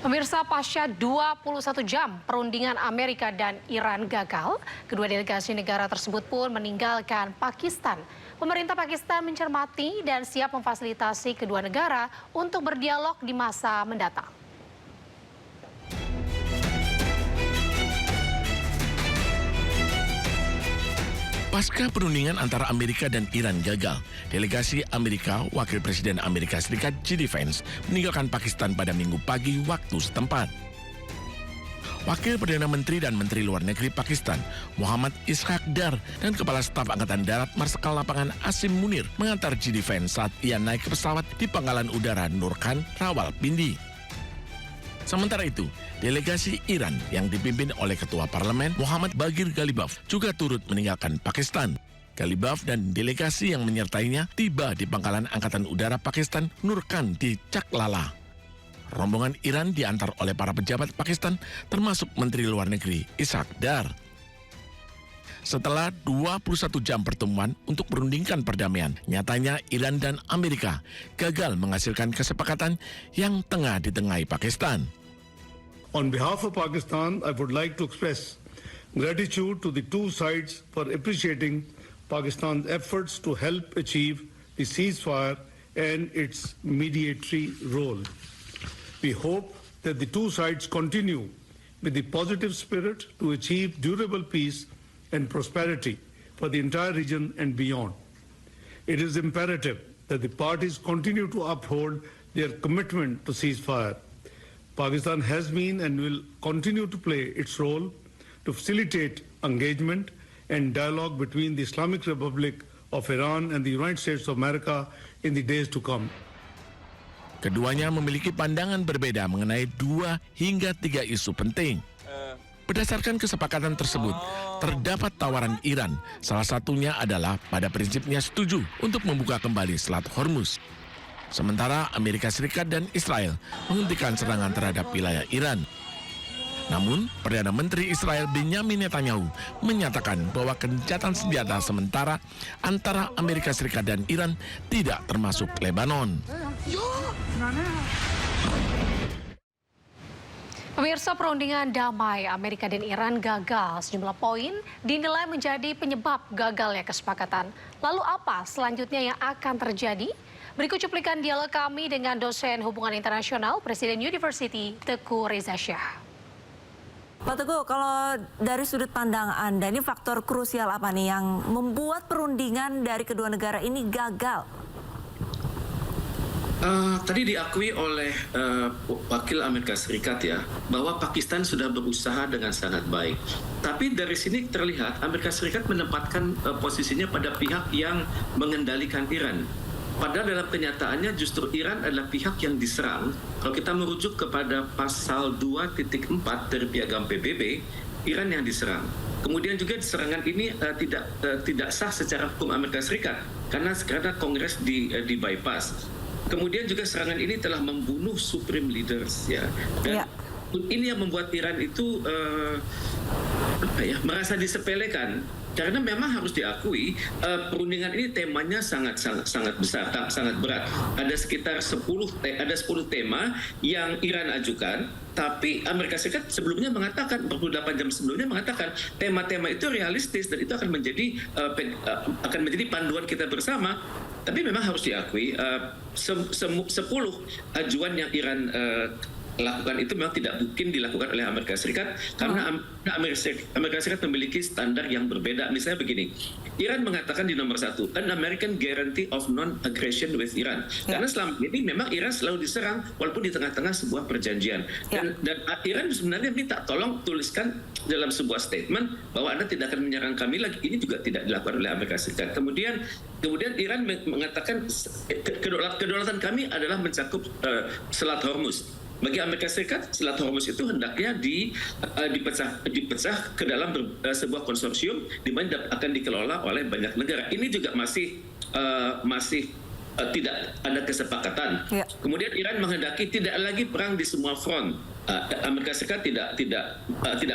Pemirsa, pasca 21 jam perundingan Amerika dan Iran gagal, kedua delegasi negara tersebut pun meninggalkan Pakistan. Pemerintah Pakistan mencermati dan siap memfasilitasi kedua negara untuk berdialog di masa mendatang. Pasca perundingan antara Amerika dan Iran gagal, delegasi Amerika, Wakil Presiden Amerika Serikat J.D. Vance meninggalkan Pakistan pada Minggu pagi waktu setempat. Wakil Perdana Menteri dan Menteri Luar Negeri Pakistan, Muhammad Ishaq Dar, dan Kepala Staf Angkatan Darat Marsikal Lapangan Asim Munir mengantar J.D. Vance saat ia naik ke pesawat di Pangkalan Udara Nur Khan, Rawalpindi. Sementara itu, delegasi Iran yang dipimpin oleh Ketua Parlemen Muhammad Baghir Ghalibaf juga turut meninggalkan Pakistan. Ghalibaf dan delegasi yang menyertainya tiba di Pangkalan Angkatan Udara Pakistan Nur Khan di Chaklala. Rombongan Iran diantar oleh para pejabat Pakistan termasuk Menteri Luar Negeri Ishaq Dar. Setelah 21 jam pertemuan untuk merundingkan perdamaian, nyatanya Iran dan Amerika gagal menghasilkan kesepakatan yang tengah ditengahi Pakistan. On behalf of Pakistan, I would like to express gratitude to the two sides for appreciating Pakistan's efforts to help achieve the ceasefire and its mediatory role. We hope that the two sides continue with the positive spirit to achieve durable peace and prosperity for the entire region and beyond. It is imperative that the parties continue to uphold their commitment to ceasefire. Pakistan has been and will continue to play its role to facilitate engagement and dialogue between the Islamic Republic of Iran and the United States of America in the days to come. Keduanya memiliki pandangan berbeda mengenai 2 hingga 3 isu penting. Berdasarkan kesepakatan tersebut, terdapat tawaran Iran. Salah satunya adalah pada prinsipnya setuju untuk membuka kembali Selat Hormuz. Sementara Amerika Serikat dan Israel menghentikan serangan terhadap wilayah Iran. Namun, Perdana Menteri Israel Benjamin Netanyahu menyatakan bahwa gencatan senjata sementara antara Amerika Serikat dan Iran tidak termasuk Lebanon. Pemirsa, perundingan damai Amerika dan Iran gagal. Sejumlah poin dinilai menjadi penyebab gagalnya kesepakatan. Lalu apa selanjutnya yang akan terjadi? Berikut cuplikan dialog kami dengan dosen hubungan internasional Presiden University Teguh Reza Shah. Pak Teguh, kalau dari sudut pandang Anda, ini faktor krusial apa nih yang membuat perundingan dari kedua negara ini gagal? Tadi diakui oleh wakil Amerika Serikat ya, bahwa Pakistan sudah berusaha dengan sangat baik. Tapi dari sini terlihat Amerika Serikat menempatkan posisinya pada pihak yang mengendalikan Iran. Padahal dalam kenyataannya justru Iran adalah pihak yang diserang. Kalau kita merujuk kepada pasal 2.4 dari Piagam PBB, Iran yang diserang. Kemudian juga serangan ini tidak sah secara hukum Amerika Serikat karena Kongres di bypass. Kemudian juga serangan ini telah membunuh supreme leaders ya. Dan ini yang membuat Iran itu merasa disepelekan. Karena memang harus diakui perundingan ini temanya sangat besar, sangat berat. Ada sekitar 10 tema yang Iran ajukan, tapi Amerika Serikat sebelumnya mengatakan 48 jam sebelumnya mengatakan tema-tema itu realistis dan itu akan menjadi panduan kita bersama. Tapi memang harus diakui 10 ajuan yang Iran lakukan itu memang tidak mungkin dilakukan oleh Amerika Serikat karena Amerika Serikat memiliki standar yang berbeda. Misalnya begini, Iran mengatakan di nomor 1, an American guarantee of non-aggression with Iran. Karena selama ini memang Iran selalu diserang walaupun di tengah-tengah sebuah perjanjian. Dan Iran sebenarnya minta tolong tuliskan dalam sebuah statement bahwa Anda tidak akan menyerang kami lagi. Ini juga tidak dilakukan oleh Amerika Serikat. Kemudian Iran mengatakan kedaulatan kami adalah mencakup Selat Hormuz. Bagi Amerika Serikat, Selat Hormuz itu hendaknya dipecah ke dalam sebuah konsorsium di mana akan dikelola oleh banyak negara. Ini juga masih tidak ada kesepakatan. Kemudian Iran menghendaki tidak lagi perang di semua front. Amerika Serikat tidak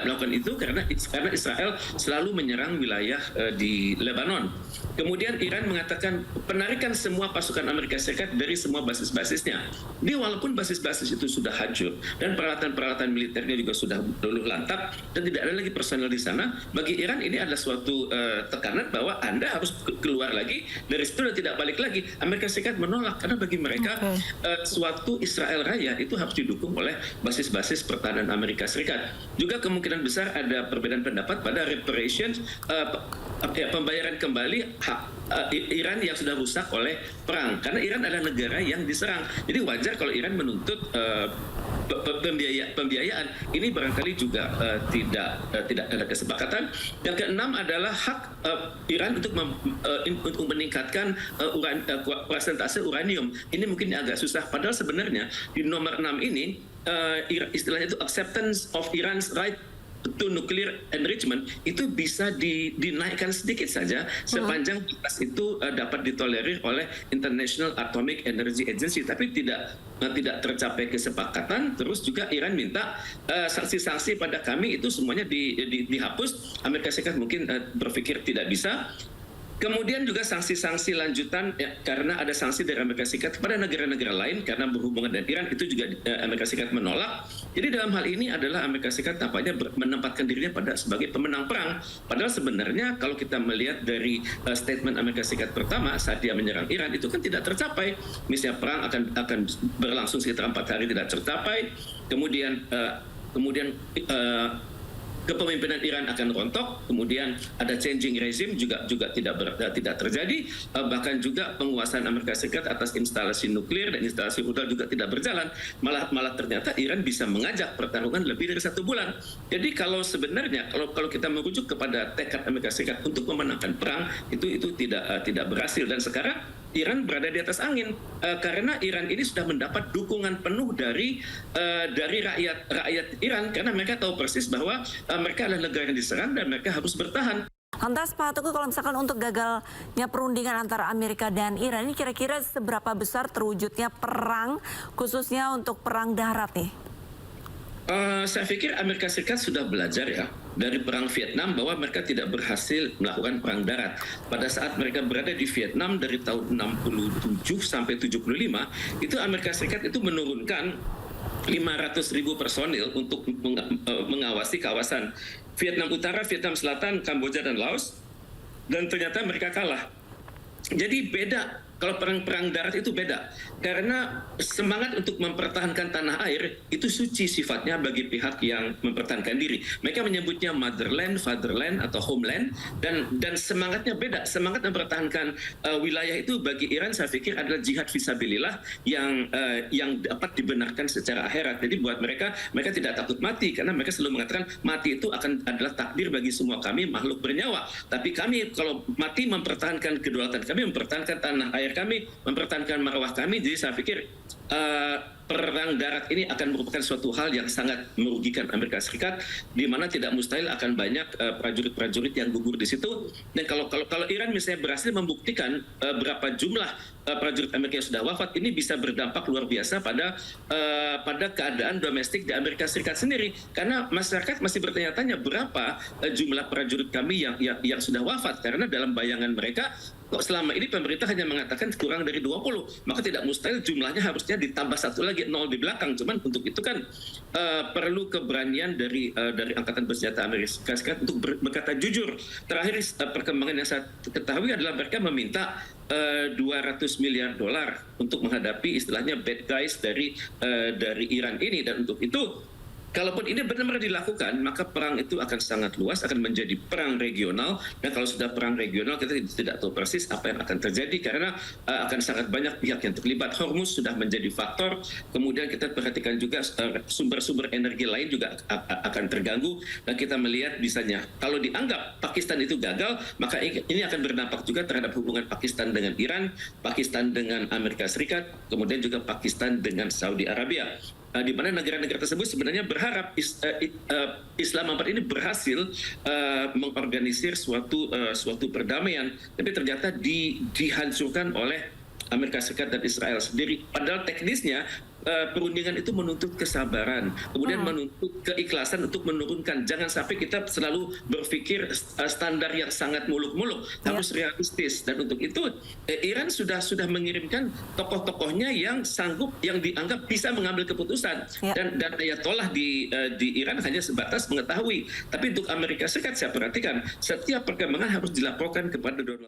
melakukan itu karena Israel selalu menyerang wilayah di Lebanon. Kemudian Iran mengatakan penarikan semua pasukan Amerika Serikat dari semua basis-basisnya. Dia walaupun basis-basis itu sudah hancur dan peralatan-peralatan militernya juga sudah luluh lantak dan tidak ada lagi personel di sana, bagi Iran ini adalah suatu tekanan bahwa Anda harus keluar lagi dari situ dan tidak balik lagi. Amerika Serikat menolak karena bagi mereka suatu Israel Raya itu harus didukung oleh basis-basis pertahanan Amerika Serikat. Juga kemungkinan besar ada perbedaan pendapat pada reparations, pembayaran kembali hak Iran yang sudah rusak oleh perang. Karena Iran adalah negara yang diserang. Jadi wajar kalau Iran menuntut pembiayaan. Ini barangkali juga tidak ada kesepakatan. Yang keenam adalah hak Iran untuk meningkatkan persentase uranium. Ini mungkin agak susah. Padahal sebenarnya di nomor 6 ini istilahnya itu acceptance of Iran's right to nuclear enrichment itu bisa dinaikkan sedikit saja sepanjang batas itu dapat ditolerir oleh International Atomic Energy Agency, tapi tidak tercapai kesepakatan. Terus juga Iran minta sanksi-sanksi pada kami itu semuanya dihapus. Amerika Serikat mungkin berpikir tidak bisa. Kemudian juga sanksi-sanksi lanjutan karena ada sanksi dari Amerika Serikat kepada negara-negara lain karena berhubungan dengan Iran, itu juga Amerika Serikat menolak. Jadi dalam hal ini adalah Amerika Serikat tampaknya menempatkan dirinya sebagai pemenang perang. Padahal sebenarnya kalau kita melihat dari statement Amerika Serikat pertama saat dia menyerang Iran itu kan tidak tercapai. Misalnya perang akan berlangsung sekitar 4 hari tidak tercapai. Kemudian kepemimpinan Iran akan rontok, kemudian ada changing regime juga tidak terjadi, bahkan juga penguasaan Amerika Serikat atas instalasi nuklir dan instalasi rudal juga tidak berjalan, malah ternyata Iran bisa mengajak pertarungan lebih dari 1 bulan. Jadi kalau sebenarnya kalau kita merujuk kepada tekad Amerika Serikat untuk memenangkan perang itu tidak berhasil, dan sekarang Iran berada di atas angin karena Iran ini sudah mendapat dukungan penuh dari rakyat Iran, karena mereka tahu persis bahwa mereka adalah negara yang diserang dan mereka harus bertahan. Lantas Pak Teguh, kalau misalkan untuk gagalnya perundingan antara Amerika dan Iran ini kira-kira seberapa besar terwujudnya perang, khususnya untuk perang darat nih? Saya pikir Amerika Serikat sudah belajar ya dari perang Vietnam bahwa mereka tidak berhasil melakukan perang darat. Pada saat mereka berada di Vietnam dari tahun 67 sampai 75, itu Amerika Serikat itu menurunkan 500.000 personil untuk mengawasi kawasan Vietnam Utara, Vietnam Selatan, Kamboja, dan Laos. Dan ternyata mereka kalah. Jadi beda. Kalau perang darat itu beda, karena semangat untuk mempertahankan tanah air itu suci sifatnya bagi pihak yang mempertahankan diri. Mereka menyebutnya motherland, fatherland, atau homeland, dan semangatnya beda. Semangat mempertahankan wilayah itu bagi Iran saya pikir adalah jihad fisabilillah yang dapat dibenarkan secara akhirat. Jadi buat mereka tidak takut mati, karena mereka selalu mengatakan mati itu adalah takdir bagi semua kami makhluk bernyawa. Tapi kami kalau mati mempertahankan kedaulatan kami, mempertahankan tanah air kami, mempertahankan marwah kami. Jadi saya pikir perang darat ini akan merupakan suatu hal yang sangat merugikan Amerika Serikat, di mana tidak mustahil akan banyak prajurit-prajurit yang gugur di situ. Dan kalau Iran misalnya berhasil membuktikan berapa jumlah prajurit Amerika yang sudah wafat, ini bisa berdampak luar biasa pada keadaan domestik di Amerika Serikat sendiri, karena masyarakat masih bertanya-tanya berapa jumlah prajurit kami yang sudah wafat, karena dalam bayangan mereka kok selama ini pemerintah hanya mengatakan kurang dari 20, maka tidak mustahil jumlahnya harusnya ditambah 1 lagi, 0 di belakang. Cuman untuk itu kan perlu keberanian dari Angkatan Bersenjata Amerika Serikat untuk berkata jujur. Terakhir perkembangan yang saya ketahui adalah mereka meminta $200 miliar untuk menghadapi istilahnya bad guys dari Iran ini, dan untuk itu kalaupun ini benar-benar dilakukan, maka perang itu akan sangat luas, akan menjadi perang regional. Dan kalau sudah perang regional, kita tidak tahu persis apa yang akan terjadi, karena akan sangat banyak pihak yang terlibat. Hormuz sudah menjadi faktor, kemudian kita perhatikan juga sumber-sumber energi lain juga akan terganggu. Dan kita melihat misalnya, kalau dianggap Pakistan itu gagal, maka ini akan berdampak juga terhadap hubungan Pakistan dengan Iran, Pakistan dengan Amerika Serikat, kemudian juga Pakistan dengan Saudi Arabia. Di mana negara-negara tersebut sebenarnya berharap Islamabad ini berhasil mengorganisir suatu perdamaian, tapi ternyata dihancurkan oleh Amerika Serikat dan Israel sendiri. Padahal teknisnya perundingan itu menuntut kesabaran, kemudian menuntut keikhlasan untuk menurunkan. Jangan sampai kita selalu berpikir standar yang sangat muluk-muluk, harus realistis. Dan untuk itu Iran sudah mengirimkan tokoh-tokohnya yang sanggup, yang dianggap bisa mengambil keputusan. Dan ayatollah di Iran hanya sebatas mengetahui. Tapi untuk Amerika Serikat, saya perhatikan setiap perkembangan harus dilaporkan kepada Donald